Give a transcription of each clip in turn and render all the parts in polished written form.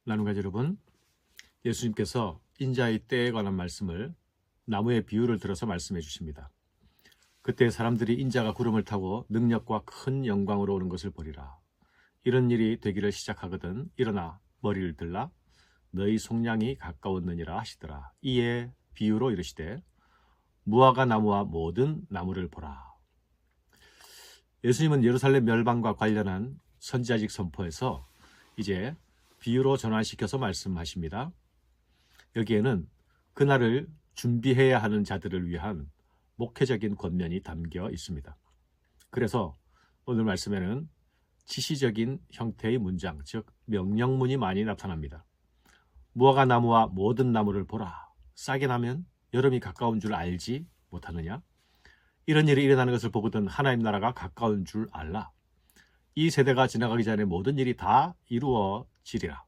나눔가족 여러분, 예수님께서 인자의 때에 관한 말씀을 나무의 비유를 들어서 말씀해 주십니다. 그때 사람들이 인자가 구름을 타고 능력과 큰 영광으로 오는 것을 보리라. 이런 일이 되기를 시작하거든 일어나 머리를 들라 너희 속량이 가까웠느니라 하시더라. 이에 비유로 이르시되 무화과 나무와 모든 나무를 보라. 예수님은 예루살렘 멸망과 관련한 선지자직 선포에서 이제 비유로 전환시켜서 말씀하십니다. 여기에는 그날을 준비해야 하는 자들을 위한 목회적인 권면이 담겨 있습니다. 그래서 오늘 말씀에는 지시적인 형태의 문장, 즉 명령문이 많이 나타납니다. 무화과 나무와 모든 나무를 보라. 싹이 나면 여름이 가까운 줄 알지 못하느냐? 이런 일이 일어나는 것을 보거든 하나님 나라가 가까운 줄 알라. 이 세대가 지나가기 전에 모든 일이 다 이루어지리라.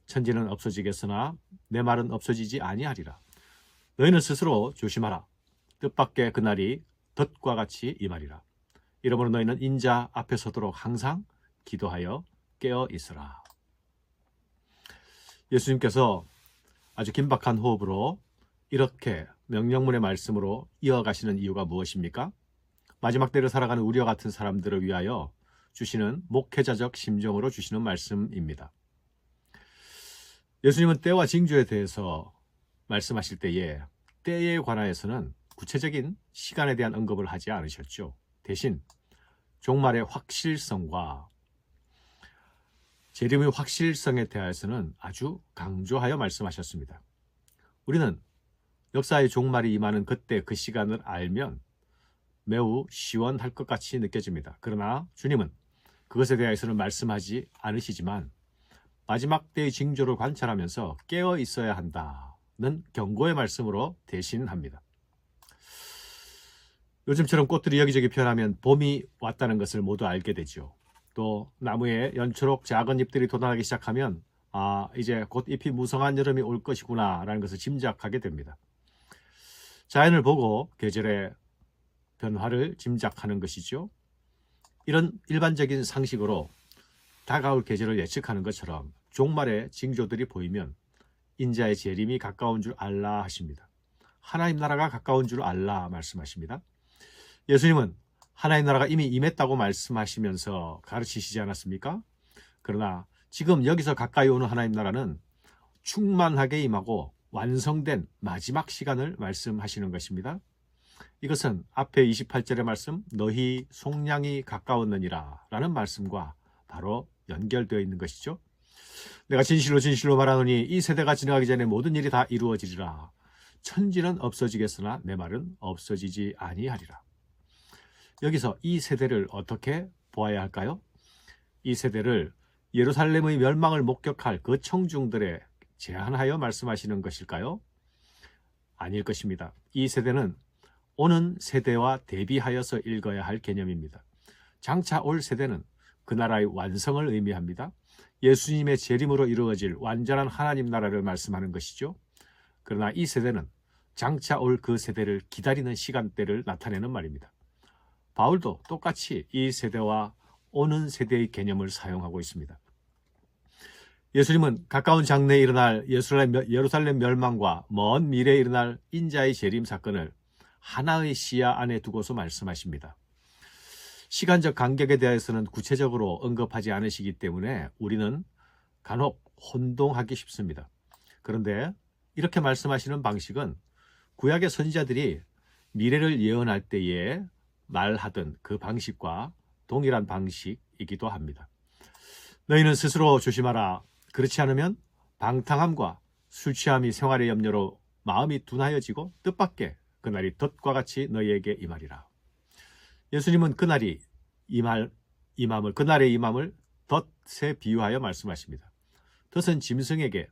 천지는 없어지겠으나 내 말은 없어지지 아니하리라. 너희는 스스로 조심하라. 뜻밖의 그날이 덫과 같이 임하리라. 이러므로 너희는 인자 앞에 서도록 항상 기도하여 깨어 있으라. 예수님께서 아주 긴박한 호흡으로 이렇게 명령문의 말씀으로 이어가시는 이유가 무엇입니까? 마지막 때를 살아가는 우리와 같은 사람들을 위하여 주시는 목회자적 심정으로 주시는 말씀입니다. 예수님은 때와 징조에 대해서 말씀하실 때에 관하여서는 구체적인 시간에 대한 언급을 하지 않으셨죠. 대신 종말의 확실성과 재림의 확실성에 대하여서는 아주 강조하여 말씀하셨습니다. 우리는 역사의 종말이 임하는 그때 그 시간을 알면 매우 시원할 것 같이 느껴집니다. 그러나 주님은 그것에 대해서는 말씀하지 않으시지만 마지막 때의 징조를 관찰하면서 깨어 있어야 한다는 경고의 말씀으로 대신합니다. 요즘처럼 꽃들이 여기저기 피어나면 봄이 왔다는 것을 모두 알게 되죠. 또 나무에 연초록 작은 잎들이 돋아나기 시작하면 이제 곧 잎이 무성한 여름이 올 것이구나 라는 것을 짐작하게 됩니다. 자연을 보고 계절의 변화를 짐작하는 것이죠. 이런 일반적인 상식으로 다가올 계절을 예측하는 것처럼 종말의 징조들이 보이면 인자의 재림이 가까운 줄 알라 하십니다. 하나님 나라가 가까운 줄 알라 말씀하십니다. 예수님은 하나님 나라가 이미 임했다고 말씀하시면서 가르치시지 않았습니까? 그러나 지금 여기서 가까이 오는 하나님 나라는 충만하게 임하고 완성된 마지막 시간을 말씀하시는 것입니다. 이것은 앞에 28절의 말씀 너희 속량이 가까웠느니라 라는 말씀과 바로 연결되어 있는 것이죠. 내가 진실로 진실로 말하노니 이 세대가 지나가기 전에 모든 일이 다 이루어지리라. 천지는 없어지겠으나 내 말은 없어지지 아니하리라. 여기서 이 세대를 어떻게 보아야 할까요? 이 세대를 예루살렘의 멸망을 목격할 그 청중들에 제한하여 말씀하시는 것일까요? 아닐 것입니다. 이 세대는 오는 세대와 대비하여서 읽어야 할 개념입니다. 장차 올 세대는 그 나라의 완성을 의미합니다. 예수님의 재림으로 이루어질 완전한 하나님 나라를 말씀하는 것이죠. 그러나 이 세대는 장차 올 그 세대를 기다리는 시간대를 나타내는 말입니다. 바울도 똑같이 이 세대와 오는 세대의 개념을 사용하고 있습니다. 예수님은 가까운 장래에 일어날 예루살렘 멸망과 먼 미래에 일어날 인자의 재림 사건을 하나의 시야 안에 두고서 말씀하십니다. 시간적 간격에 대해서는 구체적으로 언급하지 않으시기 때문에 우리는 간혹 혼동하기 쉽습니다. 그런데 이렇게 말씀하시는 방식은 구약의 선지자들이 미래를 예언할 때에 말하던 그 방식과 동일한 방식이기도 합니다. 너희는 스스로 조심하라. 그렇지 않으면 방탕함과 술 취함이 생활의 염려로 마음이 둔하여지고 뜻밖의 그날이 덫과 같이 너희에게 임하리라. 예수님은 그날의 임함을 덫에 비유하여 말씀하십니다. 덫은 짐승에게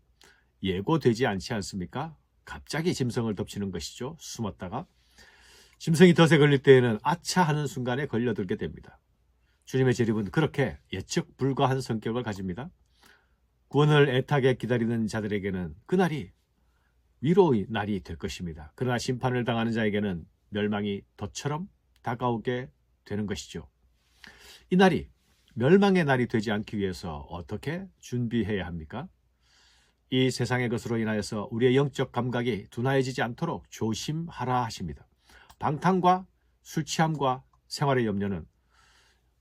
예고되지 않지 않습니까? 갑자기 짐승을 덮치는 것이죠. 숨었다가 짐승이 덫에 걸릴 때에는 아차 하는 순간에 걸려들게 됩니다. 주님의 재림은 그렇게 예측 불가한 성격을 가집니다. 구원을 애타게 기다리는 자들에게는 그날이 위로의 날이 될 것입니다. 그러나 심판을 당하는 자에게는 멸망이 덫처럼 다가오게 되는 것이죠. 이 날이 멸망의 날이 되지 않기 위해서 어떻게 준비해야 합니까? 이 세상의 것으로 인하여서 우리의 영적 감각이 둔하여지지 않도록 조심하라 하십니다. 방탕과 술 취함과 생활의 염려는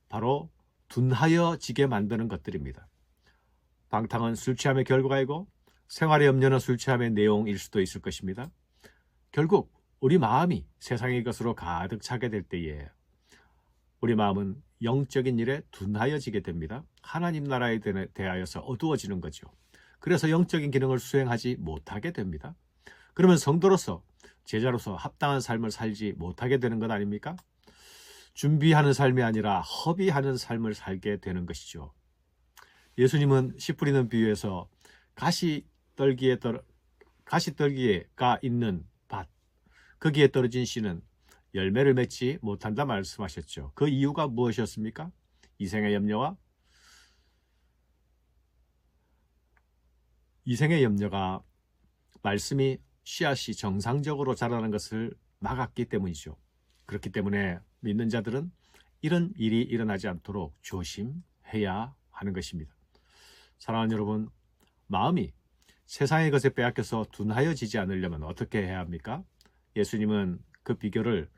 바로 둔하여지게 만드는 것들입니다. 방탕은 술 취함의 결과이고 생활의 염려는 술 취함의 내용일 수도 있을 것입니다. 결국 우리 마음이 세상의 것으로 가득 차게 될 때에 우리 마음은 영적인 일에 둔하여지게 됩니다. 하나님 나라에 대하여서 어두워지는 거죠. 그래서 영적인 기능을 수행하지 못하게 됩니다. 그러면 성도로서 제자로서 합당한 삶을 살지 못하게 되는 것 아닙니까? 준비하는 삶이 아니라 허비하는 삶을 살게 되는 것이죠. 예수님은 씨 뿌리는 비유에서 가시떨기가 있는 밭, 거기에 떨어진 씨는 열매를 맺지 못한다 말씀하셨죠. 그 이유가 무엇이었습니까? 이생의 염려가 말씀이 씨앗이 정상적으로 자라는 것을 막았기 때문이죠. 그렇기 때문에 믿는 자들은 이런 일이 일어나지 않도록 조심해야 하는 것입니다. 사랑하는 여러분, 마음이 세상의 것에 빼앗겨서 둔하여지지 않으려면 어떻게 해야 합니까? 예수님은 그 비결을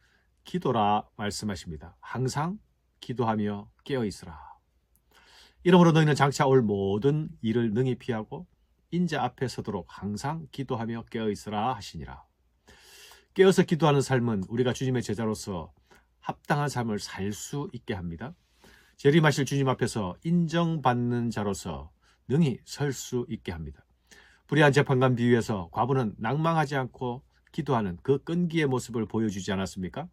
기도라 말씀하십니다. 항상 기도하며 깨어있으라. 이러므로 너희는 장차 올 모든 일을 능히 피하고 인자 앞에 서도록 항상 기도하며 깨어있으라 하시니라. 깨어서 기도하는 삶은 우리가 주님의 제자로서 합당한 삶을 살 수 있게 합니다. 재림하실 주님 앞에서 인정받는 자로서 능히 설 수 있게 합니다. 불의한 재판관 비유에서 과부는 낭망하지 않고 기도하는 그 끈기의 모습을 보여주지 않았습니까?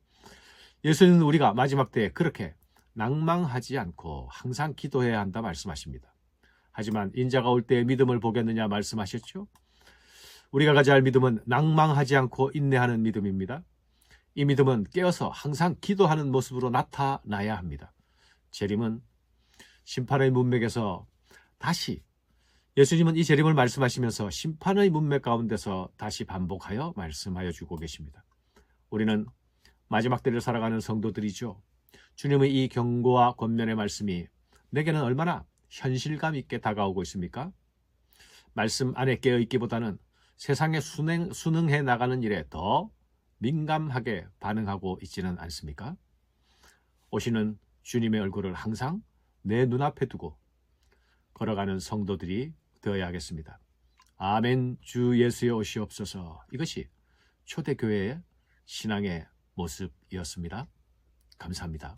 예수님은 우리가 마지막 때에 그렇게 낭망하지 않고 항상 기도해야 한다 말씀하십니다. 하지만 인자가 올 때의 믿음을 보겠느냐 말씀하셨죠? 우리가 가져야 할 믿음은 낭망하지 않고 인내하는 믿음입니다. 이 믿음은 깨어서 항상 기도하는 모습으로 나타나야 합니다. 재림은 심판의 문맥에서 다시 예수님은 이 재림을 말씀하시면서 심판의 문맥 가운데서 다시 반복하여 말씀하여 주고 계십니다. 우리는 마지막 때를 살아가는 성도들이죠. 주님의 이 경고와 권면의 말씀이 내게는 얼마나 현실감 있게 다가오고 있습니까? 말씀 안에 깨어있기보다는 세상에 순응해 나가는 일에 더 민감하게 반응하고 있지는 않습니까? 오시는 주님의 얼굴을 항상 내 눈앞에 두고 걸어가는 성도들이 되어야겠습니다. 아멘. 주 예수의 오시옵소서. 이것이 초대교회의 신앙의 모습이었습니다. 감사합니다.